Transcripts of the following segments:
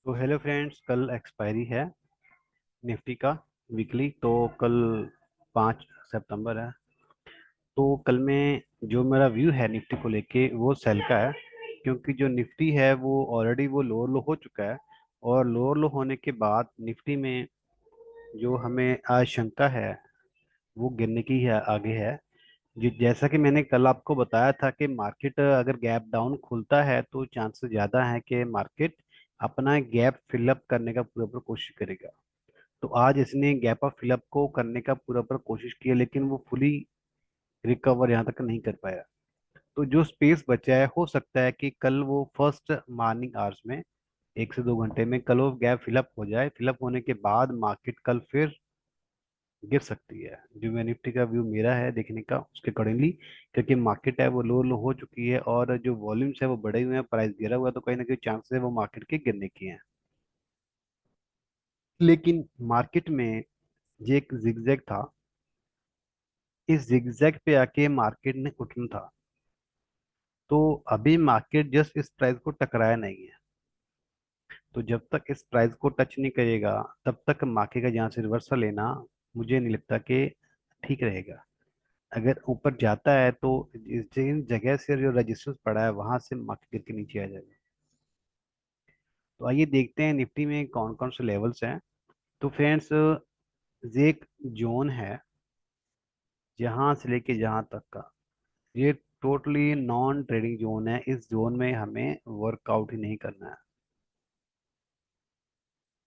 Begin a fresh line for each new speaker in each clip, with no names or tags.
तो hello friends, कल expiry है निफ्टी का वीकली। तो कल 5 सितंबर है। तो कल में जो मेरा व्यू है निफ्टी को लेके वो सेल का है, क्योंकि जो निफ्टी है वो ऑलरेडी वो लोअर लो हो चुका है। और लोअर लो होने के बाद निफ्टी में जो हमें आशंका है वो गिरने की है, आगे है। जैसा कि मैंने कल आपको बताया था कि मार्केट अगर गैप डाउन खुलता है तो चांसेस ज़्यादा है कि मार्केट अपना गैप फिलअप करने का पूरा पूरा कोशिश करेगा। तो आज इसने गैप अप फिलअप को करने का पूरा पूरा कोशिश किया, लेकिन वो फुली रिकवर यहाँ तक नहीं कर पाया। तो जो स्पेस बचा है, हो सकता है कि कल वो फर्स्ट मॉर्निंग आवर्स में 1 से 2 घंटे में कल वो गैप फिलअप हो जाए। फिलअप होने के बाद मार्केट कल फिर गिर सकती है। जो मैं निफ्टी का व्यू मेरा है देखने का उसके अकॉर्डिंगली, क्योंकि मार्केट है वो लो हो चुकी है और जो वॉल्यूम्स है वो बढ़े हुए हैं, प्राइस गिरा हुआ है, तो कहीं ना कहीं चांसेस है वो मार्केट के गिरने की हैं। लेकिन मार्केट में ये एक जिगजैग था। इस जिगजैग पे आके मार्केट ने उठना था। तो अभी मार्केट जस्ट इस प्राइस को टकराया नहीं है। तो जब तक इस प्राइस को टच नहीं करेगा तब तक मार्केट का यहाँ से रिवर्सल लेना मुझे नहीं लगता कि ठीक रहेगा। अगर ऊपर जाता है तो इन जगह से जो रजिस्टेंस पड़ा है वहां से मार्केट गिर के नीचे आ जाएगा। तो आइए देखते हैं निफ्टी में कौन कौन से लेवल्स हैं। तो फ्रेंड्स, ये एक जोन है जहां से लेके जहां तक का, ये टोटली नॉन ट्रेडिंग जोन है। इस जोन में हमें वर्कआउट ही नहीं करना है,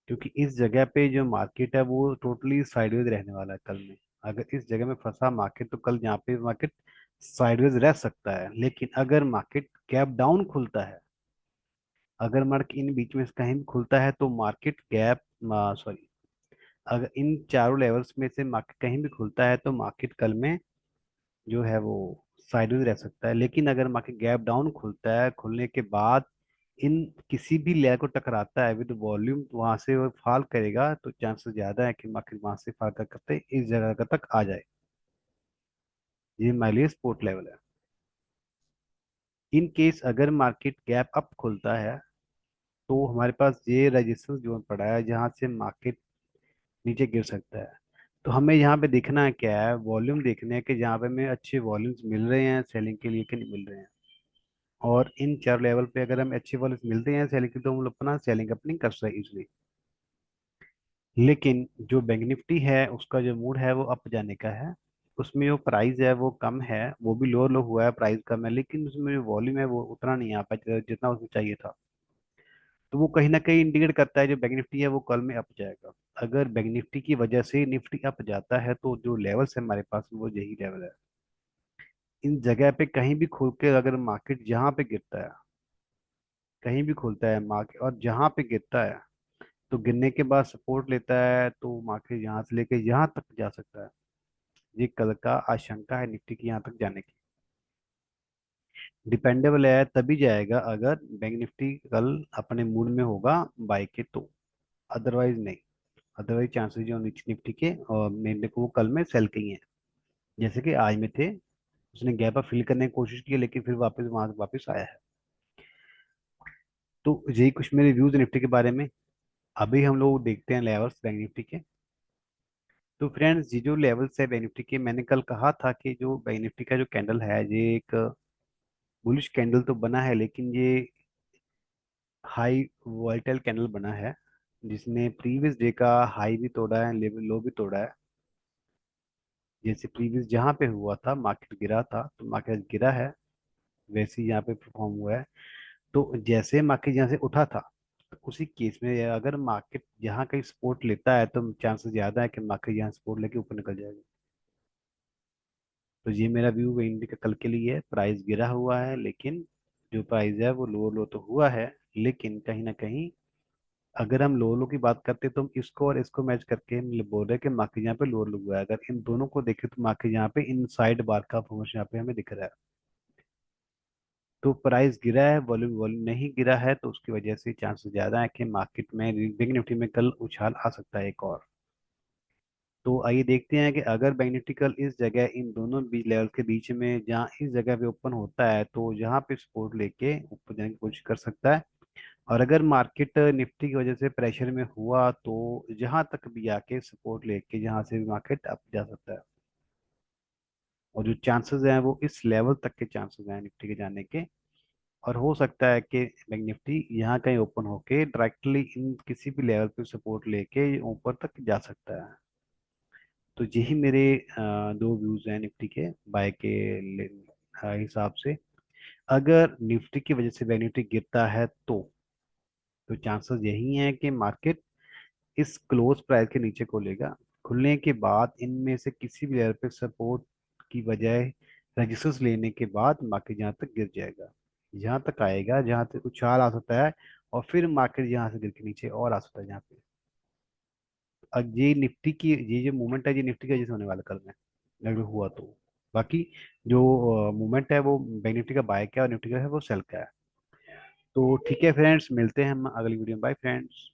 क्योंकि इस जगह पे जो मार्केट है वो टोटली साइडवेज रहने वाला है कल में। अगर इस जगह में फंसा मार्केट तो कल यहाँ पे मार्केट साइडवेज रह सकता है। लेकिन अगर मार्केट गैप डाउन खुलता है, अगर मार्केट इन बीच में से कहीं भी खुलता है तो मार्केट गैप, सॉरी, अगर इन चारों लेवल्स में से मार्केट कहीं भी खुलता है तो मार्केट कल में जो है वो साइडवेज रह सकता है। लेकिन अगर मार्केट गैप डाउन खुलता है, खुलने के बाद इन किसी भी लेयर को टकराता है विद वॉल्यूम, वहां से वो फॉल करेगा, तो चांसेस ज्यादा है कि मार्केट वहां से फॉल कर करते इस जगह तक आ जाए। ये हमारे लिए सपोर्ट लेवल है। इन केस अगर मार्केट गैप अप खुलता है तो हमारे पास ये रेजिस्टेंस जोन पड़ा है जहां से मार्केट नीचे गिर सकता है। तो हमें यहाँ पे देखना है क्या है, वॉल्यूम देखने हैं कि जहाँ पे हमें अच्छे वॉल्यूम्स मिल रहे हैं सेलिंग के लिए कि नहीं मिल रहे हैं। और इन चार लेवल पे अगर हमें अच्छे वॉल्यूम्स मिलते हैं सेलिंग के तो हम लोग अपना सेलिंग अपनी कर सकते हैं इजिली। लेकिन जो बैंक निफ्टी है उसका जो मूड है वो अप जाने का है। उसमें जो प्राइस है वो कम है, वो भी लो लो हुआ है, प्राइस कम है, लेकिन उसमें जो वॉल्यूम है वो उतना नहीं आ पाया जितना उसमें चाहिए था। तो वो कहीं ना कहीं इंडिकेट करता है जो बैंक निफ्टी है वो कल में अप जाएगा। अगर बैंक निफ्टी की वजह से निफ्टी अप जाता है तो जो लेवल्स है हमारे पास वो यही लेवल है। इन जगह पे कहीं भी खुल के अगर मार्केट जहाँ पे गिरता है, कहीं भी खुलता है मार्केट और जहाँ पे गिरता है, तो गिरने के बाद सपोर्ट लेता है तो मार्केट यहाँ से लेके यहाँ तक जा सकता है। ये कल का आशंका है निफ्टी की यहाँ तक जाने की। डिपेंडेबल है तभी जाएगा अगर बैंक निफ्टी कल अपने मूड में होगा बाई के तो, अदरवाइज नहीं। अदरवाइज चांसेस जो निफ्टी के और मेरे को वो कल में सेल के ही हैं, जैसे कि आज में थे। उसने गैप अप फिल करने की कोशिश की लेकिन फिर वापस वहां से वापस आया है। तो यही कुछ मेरे व्यूज निफ्टी के बारे में। अभी हम लोग देखते हैं लेवल्स बैंक निफ्टी के। तो फ्रेंड्स, ये जो लेवल्स है बैंक निफ्टी के, मैंने कल कहा था कि जो बैंक निफ्टी का जो कैंडल है ये एक बुलिश कैंडल तो बना है, लेकिन ये हाई वोलेटाइल कैंडल बना है जिसने प्रीवियस डे का हाई भी तोड़ा है, लेवल लो भी तोड़ा है। जैसे प्रीवियस जहाँ पे हुआ था मार्केट गिरा था तो मार्केट गिरा है, वैसे ही यहाँ पे परफॉर्म हुआ है। तो जैसे मार्केट यहाँ से उठा था, तो उसी केस में अगर मार्केट यहाँ कहीं सपोर्ट लेता है तो चांसेस ज्यादा है कि मार्केट यहाँ सपोर्ट लेके ऊपर निकल जाएगा। तो ये मेरा व्यू इंडी का कल के लिए है। प्राइस गिरा हुआ है, लेकिन जो प्राइस है वो लो लो तो हुआ है, लेकिन कहीं ना कहीं अगर हम लो लो की बात करते हैं तो हम इसको और इसको मैच करके हम ये बोल रहे हैं कि मार्केट यहाँ पे लो लो हुआ है। अगर इन दोनों को देखें तो मार्केट यहाँ पे इन साइड बार का फॉर्मेशन यहाँ पे हमें दिख रहा है। तो प्राइस गिरा है, वॉल्यूम वॉल्यूम नहीं गिरा है, तो उसकी वजह से चांसेस ज्यादा है कि मार्केट में बैंक निफ्टी में कल उछाल आ सकता है एक और। तो आइए देखते हैं कि अगर बैंक निफ्टी कल इस जगह इन दोनों बीच लेवल के बीच में जहाँ इस जगह पे ओपन होता है तो यहाँ पे सपोर्ट लेके ऊपर जाने की कोशिश कर सकता है। और अगर मार्केट निफ्टी की वजह से प्रेशर में हुआ तो जहां तक भी आके सपोर्ट लेके जहां से भी मार्केट अप जा सकता है। और जो चांसेस हैं वो इस लेवल तक के चांसेस हैं निफ्टी के जाने के। और हो सकता है कि बैंक निफ्टी यहाँ कहीं ओपन होके डायरेक्टली इन किसी भी लेवल पे सपोर्ट लेके ऊपर तक जा सकता है। तो यही मेरे दो व्यूज हैं निफ्टी के बाय के हिसाब से। अगर निफ्टी की वजह से बैंक निफ्टी गिरता है तो चांसेस यही हैं कि मार्केट इस क्लोज प्राइस के नीचे खोलेगा। खुलने के बाद इनमें से किसी भी लेवल पे सपोर्ट की बजाय रजिस्टर्स लेने के बाद मार्केट जहाँ तक गिर जाएगा, जहाँ तक आएगा जहाँ तक उछाल आ सकता है। और फिर मार्केट यहाँ से गिर के नीचे और आ सकता है जहाँ पे। अब ये निफ्टी की ये जो मूवमेंट है ये निफ्टी की वजह से होने वाला कल में, अगर हुआ तो। बाकी जो मूवमेंट है वो बैंक निफ्टी का बाय का है और निफ्टी का है वो सेल का है। तो ठीक है फ्रेंड्स, मिलते हैं हम अगली वीडियो में। Bye friends.